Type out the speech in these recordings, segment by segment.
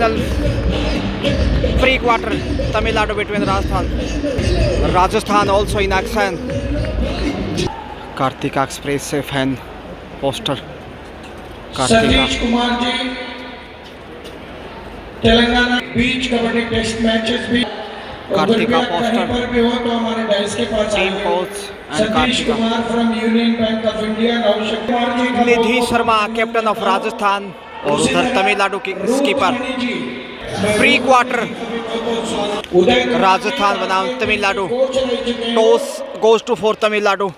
Semifinal pre quarter Tamil Nadu between Rajasthan also in action. Kartika Express से fan poster Satish Kumar ji Telangana बीच kabaddi test matches भी Kartika poster पर भी हो तो हमारे डाइस के पास team coach Satish Kumar from Union Bank of India Naushad Kumar ji Nidhi Sharma captain of Rajasthan और उधर तमिलनाडु की स्कीपर प्री क्वार्टर राजस्थान बनाम Tamil Nadu toss goes to for Tamil Nadu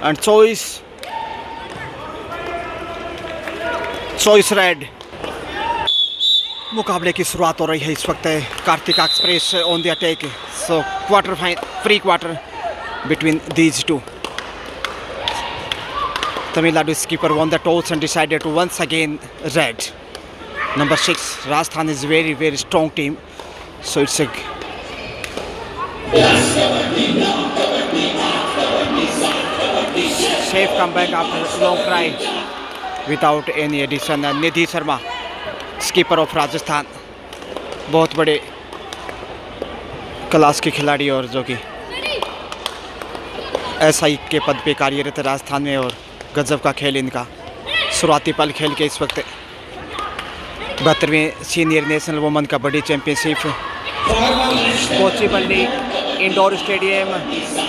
and choice red. मुकाबले की शुरुआत हो रही है इस वक्त Kartika Express on the attack. So quarter final pre quarter between these two. Tamil Nadu skipper won the toss and decided to once again red. Number 6, Rajasthan is very strong team. So it's a safe comeback after long try without any addition. Nidhi Sharma, skipper of Rajasthan, बहुत बड़े class के खिलाड़ी और जो कि SI के पद पे कार्यरत है राजस्थान में और गजब का खेल इनका. शुरुआती पल खेल के इस वक्त 72वें senior national women kabaddi championship Gachibowli indoor stadium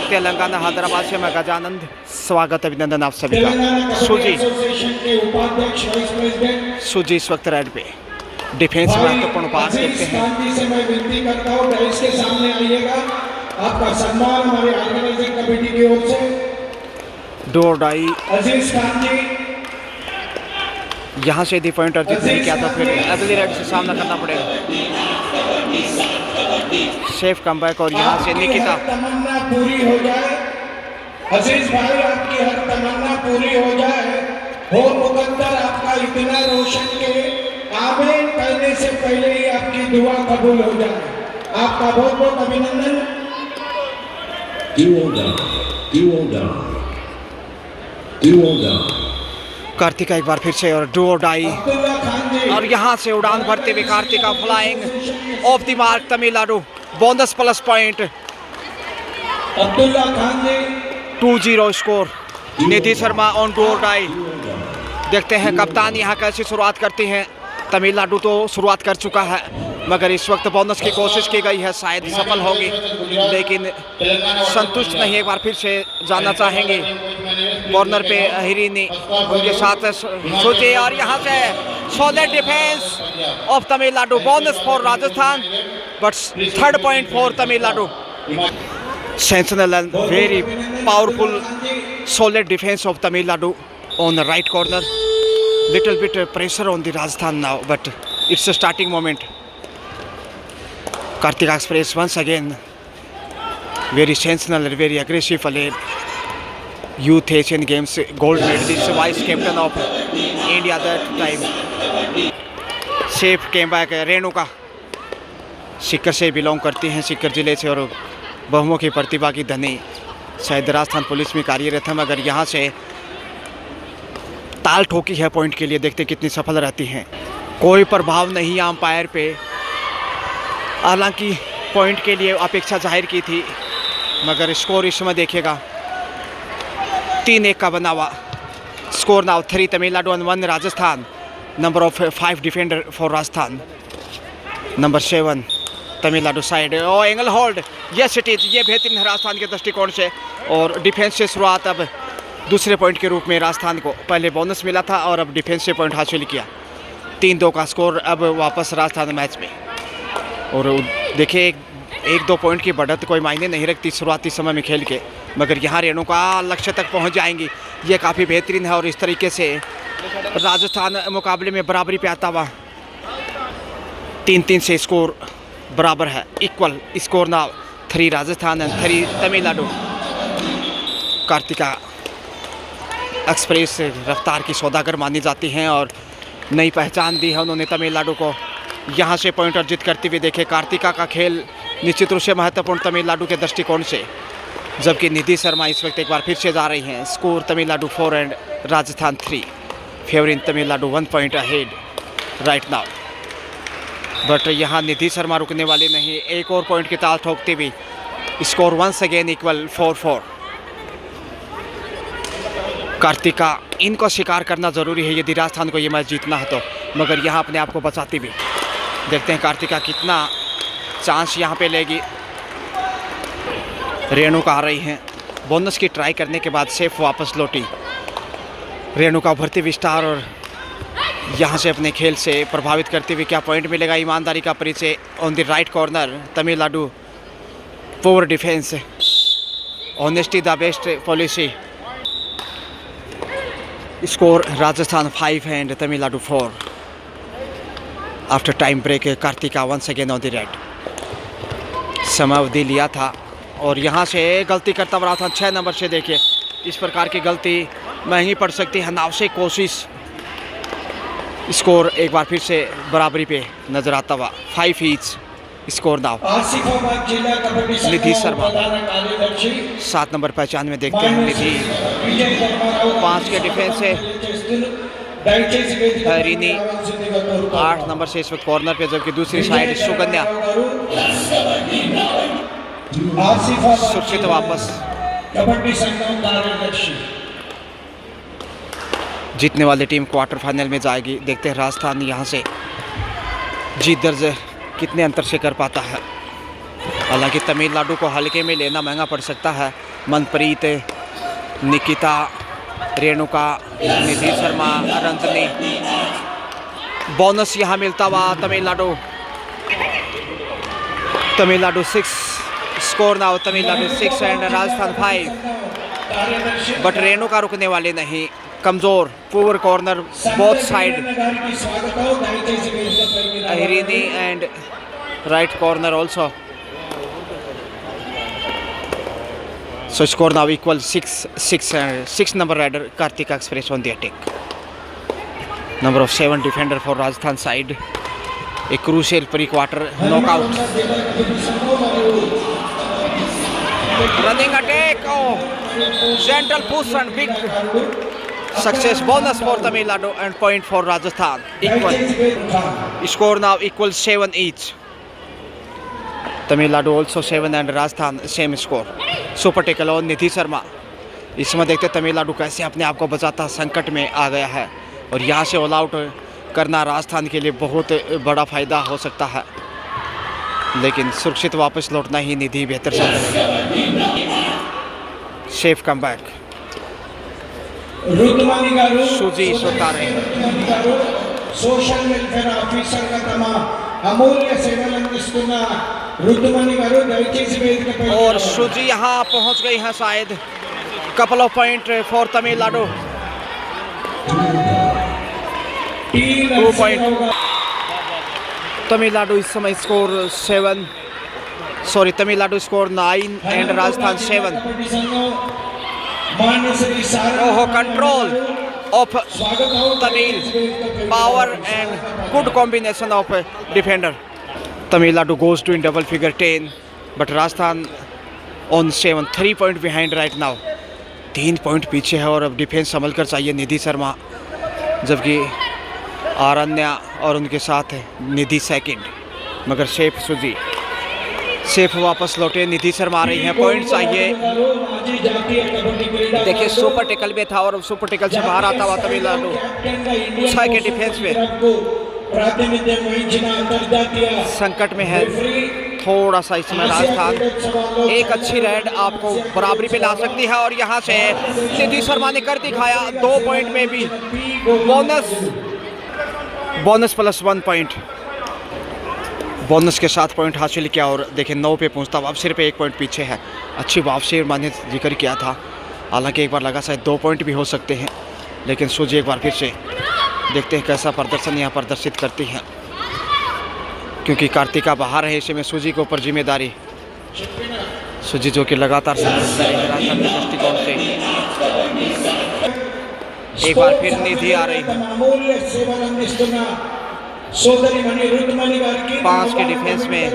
Telangana Hyderabad से मैं गजानंद स्वागत अभिनंदन आप सभी का. सुजी इस वक्त रेड पे डिफेंस में महत्वपूर्ण पास देते हैं. आपका सम्मान हमारे ऑर्गेनाइजिंग कमेटी की ओर से डू और डाई. अजीज खान जी यहाँ से यदि पॉइंट अर्जित नहीं किया तो फिर अगली रेड से सामना करना पड़ेगा. सेफ कमबैक और यहाँ से निकिता. तमन्ना पूरी हो जाए अजीज भाई, आपकी हर तमन्ना पूरी हो जाए. हो मुकद्दर आपका इतना रोशन के आमीन कहने से पहले ही आपकी दुआ कबूल हो जाए. आपका बहुत बहुत अभिनंदन. कार्तिका एक बार फिर से और डू और डाई और यहाँ से उड़ान भरते हुए Kartika flying off the mark. Tamil Nadu bonus plus point. 2-0 स्कोर. Nidhi Sharma on do or die. देखते हैं कप्तान यहाँ कैसी शुरुआत करती हैं. तमिलनाडु तो शुरुआत कर चुका है मगर इस वक्त बोनस की कोशिश की गई है, शायद सफल होगी लेकिन संतुष्ट नहीं. एक बार फिर से जाना चाहेंगे कॉर्नर पे हिरिनी उनके साथ सोचे और यहाँ से solid defence of Tamil Nadu. Bonus for Rajasthan but third point for Tamil Nadu. Sensational and very powerful solid defence of Tamil Nadu on the right corner. Little bit pressure on the Rajasthan now, but it's a starting moment. Kartika Express once again very sensational and very aggressive. Youth Asian Games gold medalist, vice captain of India that time. Safe came back. Renuka Sikar से belong करती हैं, सीकर जिले से और बहुमुखी प्रतिभा की धनी. शायद राजस्थान पुलिस में कार्यरत है मगर यहाँ से ताल ठोकी है पॉइंट के लिए. देखते कितनी सफल रहती हैं. कोई प्रभाव नहीं अंपायर पे. हालांकि पॉइंट के लिए अपेक्षा जाहिर की थी मगर स्कोर इस समय देखिएगा 3-1 का बना हुआ score. Now 3 Tamil Nadu and 1 Rajasthan. Number of 5 defender for Rajasthan. Number 7 Tamil Nadu side. Oh ankle hold. Yes it is. ये बेहतरीन है राजस्थान के दृष्टिकोण से और डिफेंस से शुरुआत. अब दूसरे पॉइंट के रूप में राजस्थान को पहले बोनस मिला था और अब डिफेंस से पॉइंट हासिल किया. 3-2 का स्कोर. अब वापस राजस्थान मैच में और देखिए 1-2 पॉइंट की बढ़त कोई मायने नहीं रखती शुरुआती समय में खेल के मगर यहाँ रेणुका लक्ष्य तक पहुँच जाएंगी. ये काफ़ी बेहतरीन है और इस तरीके से राजस्थान मुकाबले में बराबरी पे आता हुआ 3-3 से स्कोर बराबर है. Equal score now 3 Rajasthan and 3 Tamil Nadu. Kartika Express रफ्तार की सौदागर मानी जाती हैं और नई पहचान दी है उन्होंने तमिलनाडु को. यहाँ से पॉइंट अर्जित करते हुए देखे कार्तिका का खेल निश्चित रूप से महत्वपूर्ण तमिलनाडु के दृष्टिकोण से, जबकि निधि शर्मा इस वक्त एक बार फिर से जा रही हैं. Score Tamil Nadu 4 and Rajasthan 3. Favouring Tamil Nadu 1 point ahead right now. But यहाँ निधि शर्मा रुकने वाली नहीं, एक और पॉइंट की ताल ठोकती हुई score once again equal 4-4। Kartika, इनको शिकार करना ज़रूरी है यदि राजस्थान को ये मैच जीतना है तो, मगर यहाँ अपने आप को बचाती हुई। देखते हैं कार्तिका कितना चांस यहाँ पे लेगी। रेणुका आ रही हैं, बोनस की ट्राई करने के बाद सेफ वापस लौटी। रेणुका उभरती हुई स्टार और यहाँ से अपने खेल से प्रभावित करते हुए क्या पॉइंट मिलेगा। ईमानदारी का परिचय on the right corner, Tamil Nadu poor defence, honesty the best policy. Score Rajasthan 5 and Tamil Nadu 4। After time break Kartika once again on the raid. समय अवधि लिया था और यहाँ से गलती करता हुआ था 6 नंबर से। देखिए इस प्रकार की गलती महंगी पड़ सकती है। नाव से कोशिश, स्कोर एक बार फिर से बराबरी पे नजर आता हुआ 5 ईच स्कोर नाव। निधि शर्मा 7 नंबर पहचान में देखते हैं। निधि 5 के डिफेंस से हरिनी 8 नंबर से इस वक्त कॉर्नर पे, जबकि दूसरी साइड सुकन्या सुरक्षित वापस। जीतने वाली टीम क्वार्टर फाइनल में जाएगी। देखते हैं राजस्थान यहाँ से जीत दर्ज कितने अंतर से कर पाता है। हालांकि तमिलनाडु को हल्के में लेना महंगा पड़ सकता है। मनप्रीत, निकिता, रेणुका, निधि शर्मा, रंजनी, बोनस यहाँ मिलता हुआ Tamil Nadu 6 score now, Tamil Nadu 6 and Rajasthan 5। But Renuka रुकने वाले नहीं, कमजोर पुअर कॉर्नर बोथ साइड, अहिरिनी and right corner also. So score now equal 6 number rider Kartika Express on the attack. Number of 7 defender for Rajasthan side. A crucial pre-quarter knockout. Running attack. Oh, gentle push and big success. Bonus for Tamil Nadu and point for Rajasthan. Equal. Score now equal 7 each. Tamil Nadu also 7 and Rajasthan same score. Super tackle और निधि शर्मा। इस समय देखते तमिलनाडु कैसे अपने आप को बचाता संकट में आ गया है और यहाँ से ऑल आउट करना राजस्थान के लिए बहुत बड़ा फ़ायदा हो सकता है, लेकिन सुरक्षित वापस लौटना ही निधि बेहतर समझेगा। Safe come back. सुजी सुतारे सोशल वेलफेयर ऑफिसर का तमा अमूल्य सेवल अंदिस्तुन्ना ऋतुमणि गारू दयచేసి వేదికపై और सुजी यहाँ पहुँच गई है शायद। Couple of point for Tamil Nadu. 2 point Tamil Nadu इस समय score 7, sorry Tamil Nadu score 9 and Rajasthan 7। ओहो, control of Tamil, power and good combination of defender. Tamil Nadu goes to in double figure 10, but Rajasthan on 7, 3 point behind right now. 3 point पीछे है और अब डिफेंस संभल कर चाहिए निधि शर्मा, जबकि आरण्या और उनके साथ निधि सेकंड, मगर सेफ सुजी सेफ वापस लौटे। निधि शर्मा आ रही हैं, पॉइंट चाहिए। देखिए सुपर टेकल में था और सुपर टेकल से बाहर आता हुआ तमिलनाडु 6 के डिफेंस में संकट में है थोड़ा सा इसमें राजस्थान। एक अच्छी रेड आपको बराबरी पे ला सकती है और यहाँ से निधि शर्मा ने कर दिखाया। 2 पॉइंट में भी बोनस प्लस 1 पॉइंट, बोनस के 7 पॉइंट हासिल किया और देखिए 9 पे पहुँचता हुआ अब सिर्फ 1 पॉइंट पीछे है। अच्छी वापसी मैंने जिक्र किया था, हालांकि एक बार लगा शायद 2 पॉइंट भी हो सकते हैं, लेकिन सूजी एक बार फिर से देखते हैं कैसा प्रदर्शन यहाँ प्रदर्शित करती हैं, क्योंकि कार्तिका बाहर है, ऐसे में सूजी के ऊपर जिम्मेदारी। सूजी जो कि लगातार दृष्टिकोण से एक बार फिर निधि आ रही है। 5 के डिफेंस में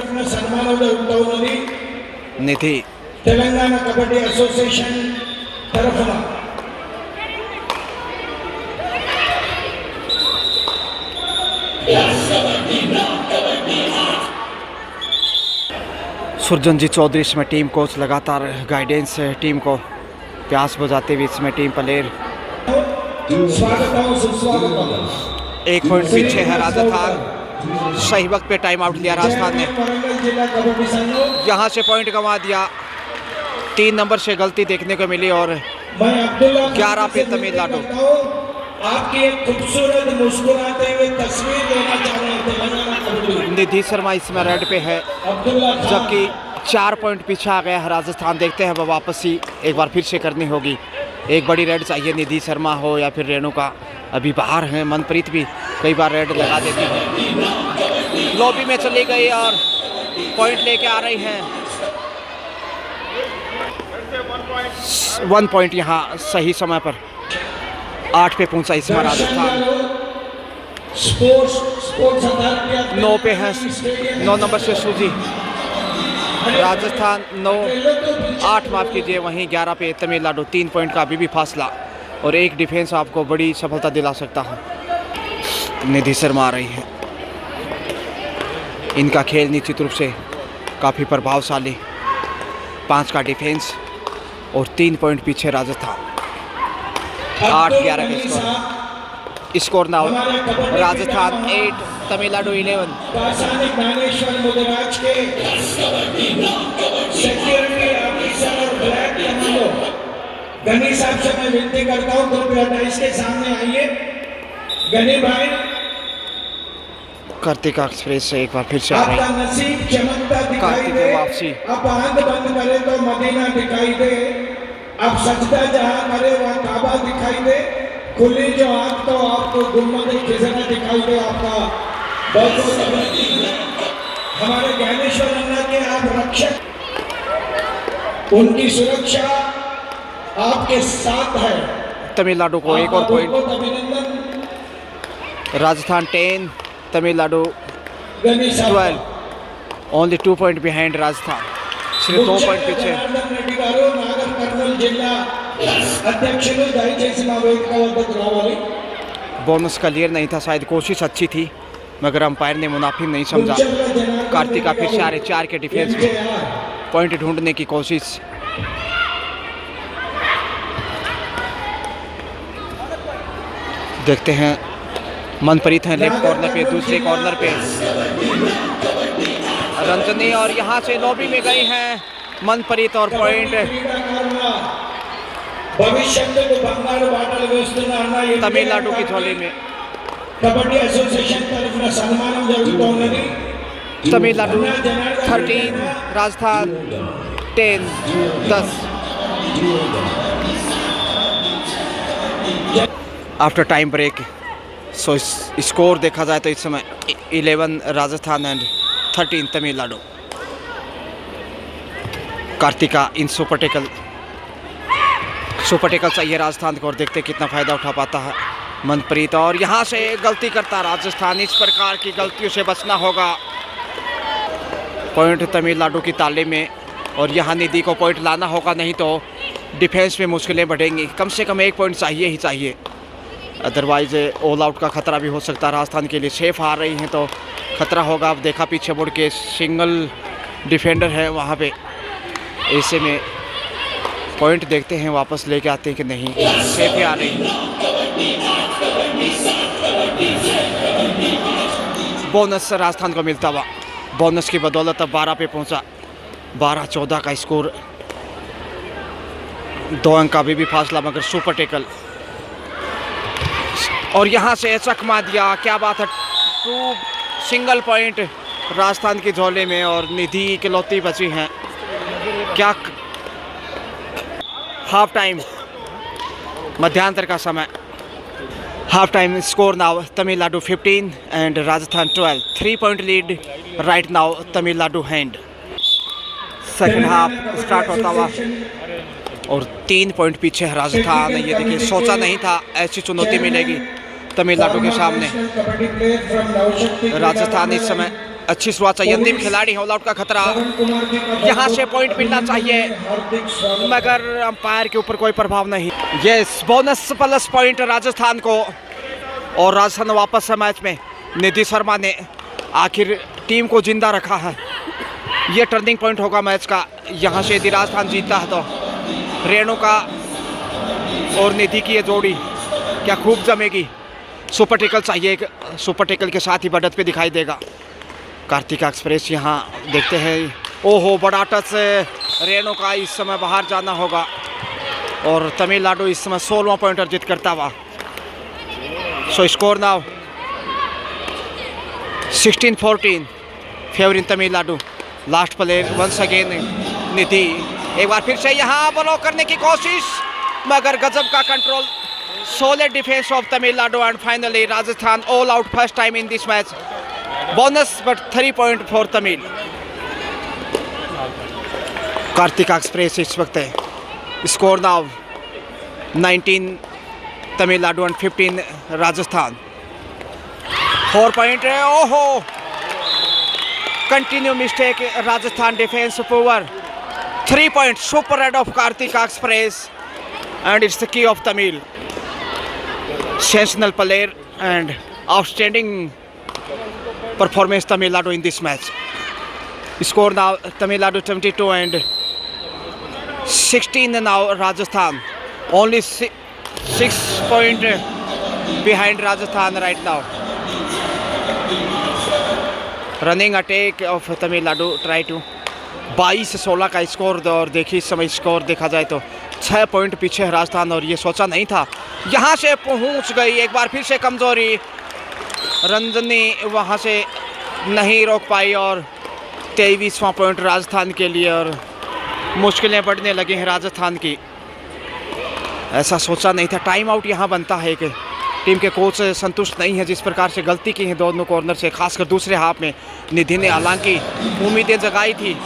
निधि। तेलंगाना कबड्डी एसोसिएशन तरफुना सुरजन जी चौधरी इसमें टीम कोच लगातार गाइडेंस टीम को प्यास बुझाते हुए इसमें टीम प्लेयर। एक पॉइंट पीछे है राजस्थान। सही वक्त पे टाइम आउट लिया राजस्थान ने, यहाँ से पॉइंट गंवा दिया। 3 नंबर से गलती देखने को मिली और 11 पे तमिलनाडु। आपकी एक खूबसूरत मुस्कुराते हुए तस्वीर लेना चाह रहे थे। निधि शर्मा इसमें रेड पे है, जबकि 4 पॉइंट पीछे आ गया है राजस्थान। देखते हैं वह वापसी एक बार फिर से करनी होगी। एक बड़ी रेड चाहिए, निधि शर्मा हो या फिर रेणुका। अभी बाहर हैं, मनप्रीत भी कई बार रेड लगा देती है। लॉबी में चली गई और पॉइंट लेके आ रही हैं। 1 पॉइंट यहाँ सही समय पर 8 पे पहुंचा इसमें राजस्थान। 9 पे है, 9 नंबर से सूजी। राजस्थान 9, 8 माफ कीजिए, वहीं 11 पे तमिलनाडु। 3 पॉइंट का अभी भी फासला और एक डिफेंस आपको बड़ी सफलता दिला सकता है। निधि शर्मा आ रही है। इनका खेल निश्चित रूप से काफ़ी प्रभावशाली। 5 का डिफेंस और 3 पॉइंट पीछे राजस्थान। 8-11 का स्कोर नाउ। राजस्थान 8, तमिलनाडु 11। गनी साहब से मैं विनती करता हूँ, कृपया डाइस के सामने आइए। गनी भाई, कार्तिका एक्सप्रेस से एक बार फिर से आ रही। आपका नसीब चमकता दिखाई दे। वापसी। अब आंख बंद करे तो मदीना दिखाई दे। अब सजदा जहाँ करे वह काबा दिखाई दे। खुली जो आंख तो आपको गुम्बद खिज़रा दिखाई दे। आपका बहुत बहुत हमारे ज्ञानेश्वर अन्ना के आप रक्षक, उनकी सुरक्षा आपके साथ है। तमिलनाडु को एक और point. Rajasthan 10, Tamil Nadu 12। Only 2 point behind Rajasthan, सिर्फ 2 पॉइंट पीछे। बोनस क्लियर नहीं था, शायद कोशिश अच्छी थी मगर अंपायर ने मुनाफिक नहीं समझा। कार्तिका फिर से आ रहे 4 के डिफेंस में पॉइंट ढूंढने की कोशिश। देखते हैं, मनप्रीत हैं लेफ्ट कॉर्नर पे, दूसरे कॉर्नर पे रंजनी और यहाँ से लॉबी में गई हैं मनप्रीत और पॉइंट तमिलनाडु की झोली में। कबड्डी एसोसिएशन तरफ सम्मान जरूर। Tamil Nadu 13, Rajasthan 10, 10। After time break, so score देखा जाए तो इस समय 11 Rajasthan and 13 Tamil Nadu. Kartika in super tackle चाहिए राजस्थान को और देखते कितना फ़ायदा उठा पाता है मनप्रीत। और यहाँ से गलती करता राजस्थान। इस प्रकार की गलतियों से बचना होगा। पॉइंट तमिलनाडु की ताले में और यहाँ निधि को पॉइंट लाना होगा, नहीं तो डिफेंस में मुश्किलें बढ़ेंगी। कम से कम 1 पॉइंट चाहिए ही चाहिए, अदरवाइज ऑल आउट का खतरा भी हो सकता है राजस्थान के लिए। सेफ आ रही हैं तो खतरा होगा। अब देखा पीछे मुड़ के, सिंगल डिफेंडर है वहाँ पे। ऐसे में पॉइंट देखते हैं वापस लेके आते हैं कि नहीं। सेफ ही आ रही। बोनस राजस्थान को मिलता हुआ, बोनस की बदौलत अब 12 पे पहुंचा। 12-14 का स्कोर, 2 अंक का अभी भी फासला मगर सुपर टेकल। और यहाँ से चकमा दिया, क्या बात है। 2 सिंगल पॉइंट राजस्थान की झोले में और निधि इकलौती बची हैं। क्या हाफ टाइम, मध्यांतर का समय। Half time score now Tamil Nadu 15 and Rajasthan 12। 3 point lead right now Tamil Nadu hand. Second half start होता हुआ और 3 पॉइंट पीछे है राजस्थान। ये देखिए, सोचा नहीं था ऐसी चुनौती मिलेगी तमिलनाडु के सामने। राजस्थान इस समय अच्छी शुरुआत चाहिए। अंतिम खिलाड़ी ऑल आउट का खतरा, यहाँ से पॉइंट मिलना चाहिए मगर अंपायर के ऊपर कोई प्रभाव नहीं। Yes, bonus plus point Rajasthan को और राजस्थान वापस है मैच में। निधि शर्मा ने आखिर टीम को जिंदा रखा है। ये टर्निंग पॉइंट होगा मैच का। यहाँ से यदि राजस्थान जीतता है तो रेणुका और निधि की ये जोड़ी क्या खूब जमेगी। सुपर टेकल चाहिए, सुपर टेकल के साथ ही बढ़त पे दिखाई देगा। कार्तिका एक्सप्रेस यहाँ देखते हैं। ओहो, बड़ा टच रेणुका, इस समय बाहर जाना होगा और तमिलनाडु इस समय 16वां पॉइंट अर्जित करता हुआ। So score now 16-14 favouring Tamil Nadu. Last player once again Nidhi, एक बार फिर से यहाँ ब्लॉक करने की कोशिश, मगर गजब का control, solid defense of Tamil Nadu, and finally Rajasthan all out first time in this match. Bonus but 3 point for Tamil. Kartika Express इस वक्त है। Score now 19 Tamil Nadu and 15 Rajasthan. 4 point है। ओहो, continue mistake, Rajasthan defence poor. 3 point, super head of Kartika Express and it's the key of Tamil. Sensational player and outstanding performance Tamil Nadu in this match. Score now Tamil Nadu 22 and 16 now Rajasthan. Only 6 point behind Rajasthan right now. Running attack of Tamil Nadu try to 22-16 का score. और देखिए इस समय score देखा जाए तो 6 point पीछे है राजस्थान, और ये सोचा नहीं था यहाँ से पहुँच गई। एक बार फिर से कमजोरी, रंजनी वहाँ से नहीं रोक पाई और 23वां पॉइंट राजस्थान के लिए, और मुश्किलें बढ़ने लगी हैं राजस्थान की। ऐसा सोचा नहीं था। टाइम आउट यहाँ बनता है कि टीम के कोच संतुष्ट नहीं है जिस प्रकार से गलती की है दोनों कॉर्नर से, खासकर दूसरे हाफ में। निधि ने हालांकि उम्मीदें जगाई थी,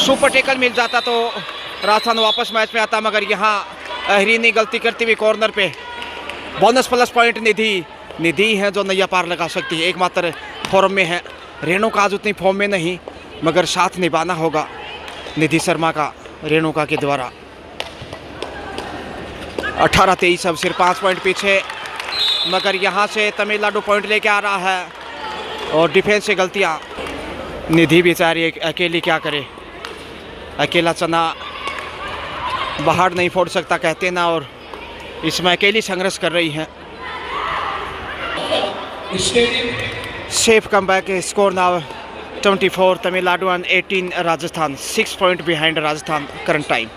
सुपर टेकल मिल जाता तो राजस्थान वापस मैच में आता, मगर यहाँ अहरीनी गलती करती हुई कॉर्नर पे। बोनस प्लस पॉइंट निधि है जो नैया पार लगा सकती है, एकमात्र फॉर्म में है। रेणुका आज उतनी फॉर्म में नहीं, मगर साथ निभाना होगा निधि शर्मा का रेणुका के द्वारा। 18-23 अब सिर्फ 5 पॉइंट पीछे, मगर यहाँ से तमिलनाडु पॉइंट लेके आ रहा है और डिफेंस से गलतियाँ। निधि बेचारी अकेली क्या करे, अकेला चना बाहर नहीं फोड़ सकता कहते ना, और इसमें अकेली संघर्ष कर रही हैं। Safe come back. Score now 24 Tamil Nadu and 18 Rajasthan. 6 point behind Rajasthan current time.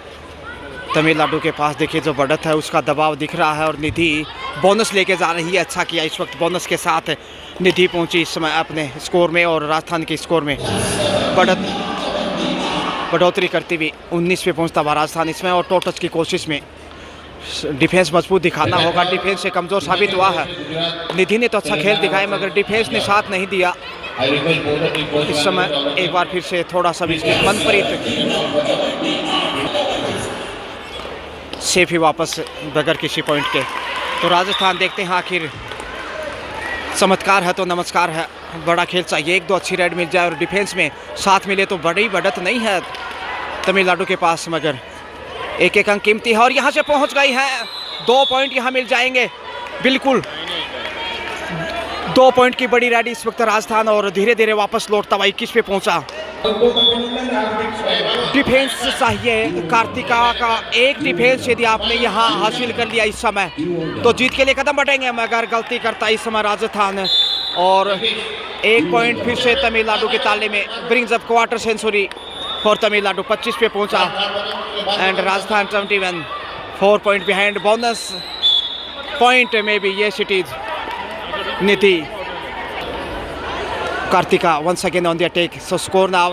Tamil Nadu के पास देखिए जो बढ़त है उसका दबाव दिख रहा है, और निधि बोनस लेके जा रही है। अच्छा किया इस वक्त बोनस के साथ निधि पहुंची इस समय अपने स्कोर में, और राजस्थान के स्कोर में बढ़ोतरी करती हुई 19 पे पहुंचता हुआ राजस्थान इसमें, और टोटच की कोशिश में। डिफेंस मजबूत दिखाना होगा, डिफेंस से कमज़ोर साबित हुआ है। निधि ने तो अच्छा खेल दिखाया, मगर डिफेंस ने साथ नहीं दिया। इस समय एक बार फिर से थोड़ा सा मनप्रीत सेफ ही वापस बगैर किसी पॉइंट के। तो राजस्थान देखते हैं आखिर चमत्कार है तो नमस्कार है। बड़ा खेल चाहिए, 1-2 अच्छी रेड मिल जाए और डिफेंस में साथ मिले तो बड़ी बढ़त नहीं है तमिलनाडु के पास, मगर एक अंक कीमती है। और यहाँ से पहुँच गई है, 2 पॉइंट यहाँ मिल जाएंगे। बिल्कुल 2 पॉइंट की बड़ी रेड इस वक्त राजस्थान, और धीरे धीरे वापस लौटता हुआ 21 पे पहुँचा। डिफेंस चाहिए कार्तिका का, एक डिफेंस यदि आपने यहाँ हासिल कर लिया इस समय तो जीत के लिए कदम बढ़ेंगे, मगर गलती करता इस समय राजस्थान, और 1 पॉइंट फिर से तमिलनाडु के ताले में। Brings up quarter century for Tamil Nadu. 25 पे पहुंचा and Rajasthan 21, 4 point behind. Bonus point में भी ये सिटीज Nidhi Kartika once again on the attack. So score now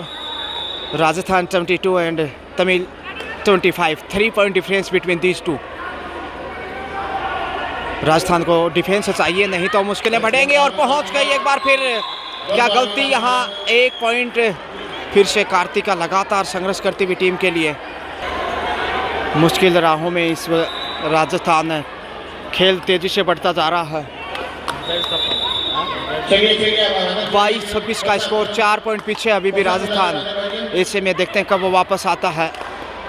Rajasthan 22 and Tamil 25. 3 point difference between these two. Rajasthan को डिफेंस चाहिए, नहीं तो मुश्किलें बढ़ेंगे। और पहुंच गई एक बार फिर, क्या गलती यहाँ। 1 पॉइंट फिर से कार्तिका लगातार संघर्ष करती हुई टीम के लिए। मुश्किल राहों में इस राजस्थान, खेल तेजी से बढ़ता जा रहा है। 22-26 का स्कोर, 4 पॉइंट पीछे अभी भी राजस्थान। ऐसे में देखते हैं कब वो वापस आता है।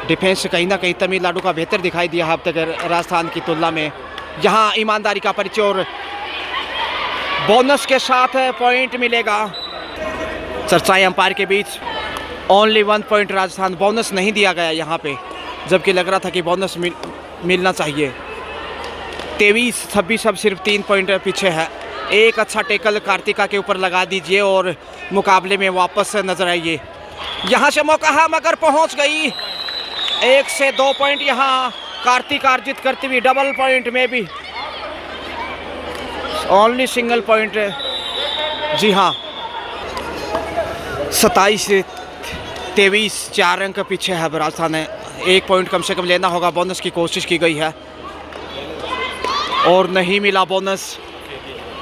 डिफेंस कहीं ना कहीं तमिलनाडु का बेहतर दिखाई दिया अब तक राजस्थान की तुलना में। यहाँ ईमानदारी का परिचय, और बोनस के साथ पॉइंट मिलेगा। चर्चाएं अंपायर के बीच। Only 1 point Rajasthan. बोनस नहीं दिया गया यहाँ पे, जबकि लग रहा था कि बोनस मिलना चाहिए। 23-26 अब सिर्फ 3 पॉइंट पीछे है। एक अच्छा टेकल कार्तिका के ऊपर लगा दीजिए और मुकाबले में वापस नजर आइए। यहाँ से मौका है मगर पहुँच गई। 1 से 2 पॉइंट यहाँ कार्तिका अर्जित करती हुई। डबल पॉइंट में भी ओनली सिंगल पॉइंट। जी हाँ, 27 से 23, 4 अंक पीछे है राजस्थान है। 1 पॉइंट कम से कम लेना होगा। बोनस की कोशिश की गई है और नहीं मिला बोनस।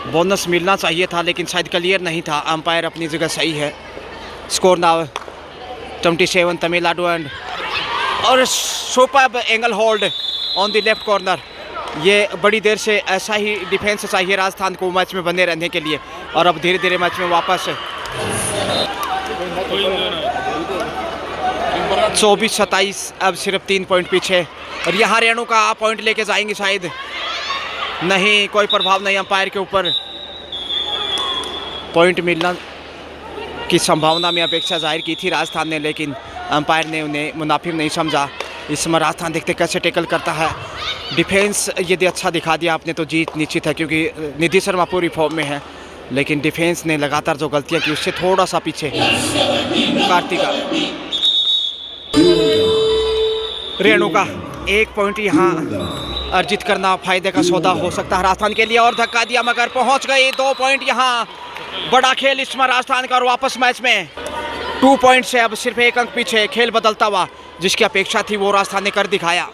बोनस मिलना चाहिए था लेकिन शायद क्लियर नहीं था। अंपायर अपनी जगह सही है। स्कोर नाउ 27 तमिलनाडु एंड और superb angle hold on the left corner. ये बड़ी देर से ऐसा ही डिफेंस चाहिए राजस्थान को मैच में बने रहने के लिए, और अब धीरे धीरे मैच में वापस 24-27 अब सिर्फ 3 पॉइंट पीछे। और यहाँ रेणुका पॉइंट लेके जाएंगे शायद। नहीं, कोई प्रभाव नहीं अंपायर के ऊपर। पॉइंट मिलना की संभावना में अपेक्षा जाहिर की थी राजस्थान ने, लेकिन अंपायर ने उन्हें मुनाफिब नहीं समझा। इस समय राजस्थान देखते कैसे टैकल करता है। डिफेंस यदि अच्छा दिखा दिया आपने तो जीत निश्चित है, क्योंकि निधि शर्मा पूरी फॉर्म में है, लेकिन डिफेंस ने लगातार जो गलतियां की उससे थोड़ा सा पीछे कार्तिका। रेणुका 1 पॉइंट यहाँ अर्जित करना फायदे का सौदा हो सकता है राजस्थान के लिए, और धक्का दिया मगर पहुंच गई। 2 पॉइंट यहाँ। बड़ा खेल इसमें राजस्थान का और वापस मैच में 2 पॉइंट से अब सिर्फ 1 अंक पीछे। खेल बदलता हुआ जिसकी अपेक्षा थी वो राजस्थान ने कर दिखाया।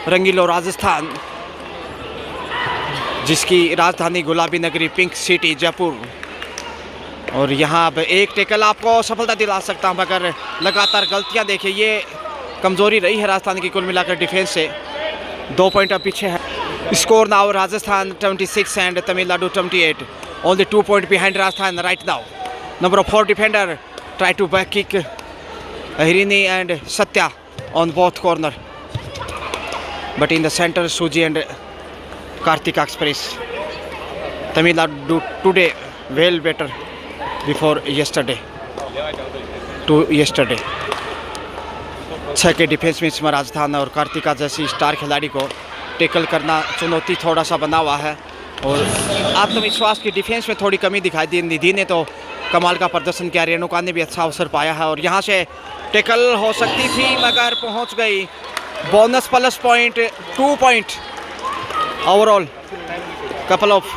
रंगीलो राजस्थान, जिसकी राजधानी गुलाबी नगरी पिंक सिटी जयपुर। और यहाँ अब एक टैकल आपको सफलता दिला सकता हूँ, मगर लगातार गलतियाँ देखिए, ये कमजोरी रही है राजस्थान की कुल मिलाकर डिफेंस से। 2 पॉइंट अब पीछे है। Score now Rajasthan 26 and Tamil Nadu 28। Only 2 point behind Rajasthan right now. Number 4 defender try to back kick हिरिनी and Satya on both corner, but in the centre सुजी and Kartika express. Tamil Nadu today well better before yesterday to yesterday। 6 के defence में इसमें राजस्थान और कार्तिका जैसी star खिलाड़ी को tackle करना चुनौती थोड़ा सा बना हुआ है, और आत्मविश्वास की डिफेंस में थोड़ी कमी दिखाई दी। निधि ने तो कमाल का प्रदर्शन किया, रेणुका ने भी अच्छा अवसर पाया है, और यहाँ से टैकल हो सकती थी मगर पहुँच गई। Bonus plus point 2 point overall couple of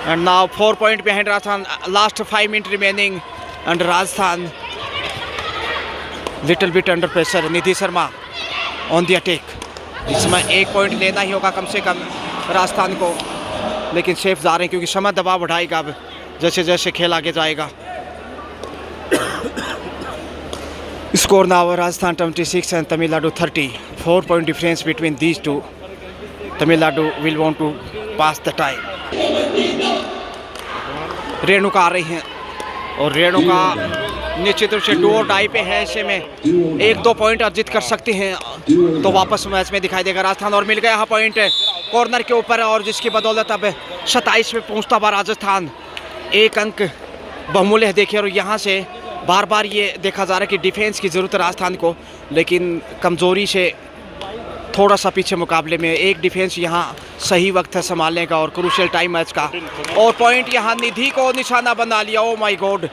and now 4 point behind Rajasthan. Last 5 minute remaining and Rajasthan little bit under pressure. Nidhi Sharma on the attack. इसमें 1 पॉइंट लेना ही होगा कम से कम राजस्थान को, लेकिन सेफ जा रहे हैं क्योंकि समय दबाव बढ़ाएगा अब जैसे जैसे खेल आगे जाएगा। Score now Rajasthan 26 and Tamil Nadu 30। 4 point difference between these to. Tamil Nadu will want to pass the time. Renuka आ रही हैं और रेणुका निश्चित रूप से डू और डाई पे है। ऐसे में 1-2 पॉइंट अर्जित कर सकते हैं तो वापस मैच में दिखाई देगा राजस्थान। और मिल गया यहाँ पॉइंट कॉर्नर के ऊपर, और जिसकी बदौलत अब 27 में पहुँचता हुआ राजस्थान 1 अंक बहुमूल्य देखिए। और यहाँ से बार बार ये देखा जा रहा है कि डिफेंस की ज़रूरत है राजस्थान को, लेकिन कमज़ोरी से थोड़ा सा पीछे मुकाबले में। एक डिफेंस यहाँ सही वक्त है संभालने का और क्रूशियल टाइम मैच का। और पॉइंट यहाँ निधि को निशाना बना लिया। ओ माय गॉड,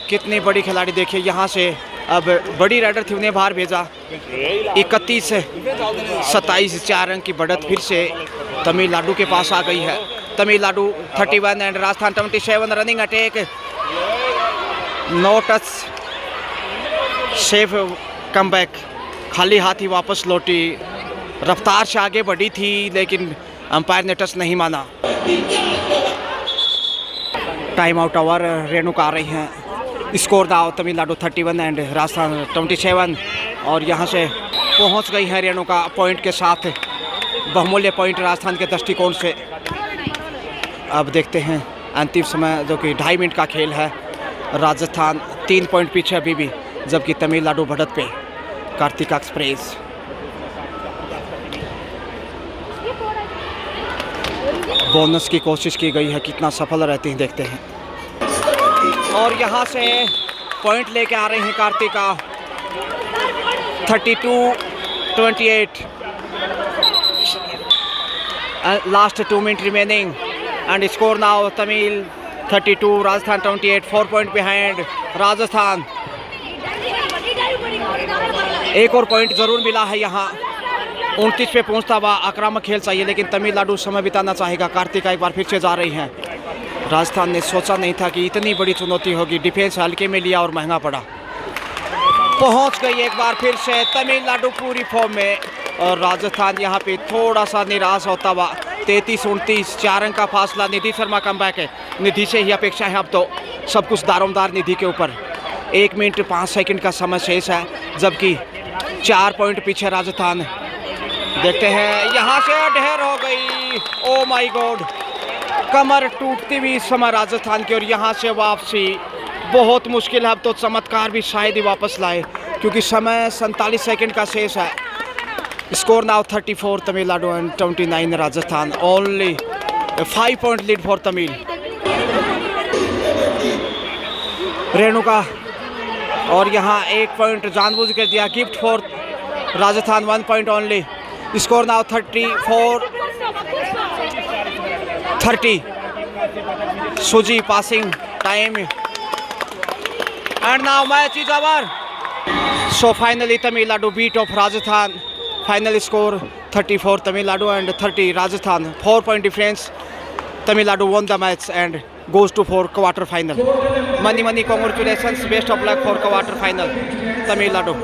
कितनी बड़ी खिलाड़ी देखिए। यहाँ से अब बड़ी राइडर थी, उन्हें बाहर भेजा। 31 से 27, 4 अंक की बढ़त फिर से तमिलनाडु के पास आ गई है। Tamil Nadu 31 and Rajasthan 27। Running attack, no touch, safe comeback. खाली हाथ ही वापस लौटी। रफ्तार से आगे बढ़ी थी लेकिन अंपायर ने टच नहीं माना। Time out over. रेणुका आ रही हैं। स्कोर दाव तमिलनाडु 31 एंड राजस्थान 27। और यहाँ से पहुँच गई है रेणुका पॉइंट के साथ। बहुमूल्य पॉइंट राजस्थान के दृष्टिकोण से। अब देखते हैं अंतिम समय जो कि 2.5 मिनट का खेल है। राजस्थान 3 पॉइंट पीछे अभी भी, जबकि तमिलनाडु बढ़त पे। कार्तिका एक्सप्रेस बोनस की कोशिश की गई है, कितना सफल रहती हैं देखते हैं। और यहाँ से पॉइंट लेके आ रहे हैं Kartika 32-28 last 2 minute remaining and score now Tamil 32 Rajasthan 28 4 point behind Rajasthan. एक और पॉइंट जरूर मिला है यहाँ 29 पे पहुँचता हुआ आक्रामक खेल चाहिए लेकिन तमिलनाडु समय बिताना चाहेगा। कार्तिका एक बार फिर से जा रही हैं। राजस्थान ने सोचा नहीं था कि इतनी बड़ी चुनौती होगी, डिफेंस हल्के में लिया और महंगा पड़ा। पहुंच गई एक बार फिर से तमिलनाडु पूरी फॉर्म में और राजस्थान यहाँ पे थोड़ा सा निराश होता हुआ 33-29 4 अंक का फासला। निधि शर्मा कमबैक है, निधि से ही अपेक्षा है अब तो सब कुछ दारोमदार निधि के ऊपर। 1 मिनट 5 सेकंड का समय शेष है जबकि 4 पॉइंट पीछे राजस्थान। देखते हैं यहाँ से ढेर हो गई, ओ माय गॉड, कमर टूटती हुई इस समय राजस्थान की और यहाँ से वापसी बहुत मुश्किल है। अब तो चमत्कार भी शायद ही वापस लाए क्योंकि समय 47 सेकंड का शेष है। Score now 34 Tamil Nadu and 29 Rajasthan. Only 5 point lead for Tamil. Renuka और यहाँ 1 पॉइंट जानबूझ कर दिया gift for Rajasthan 1 point only. Score now 34-30। Suji passing time and now match is over. So finally Tamil Nadu beat off Rajasthan. Final score 34 Tamil Nadu and 30 Rajasthan. 4 point difference. Tamil won the match and goes to for quarter final. Many congratulations, best of luck for quarter final Tamil Nadu.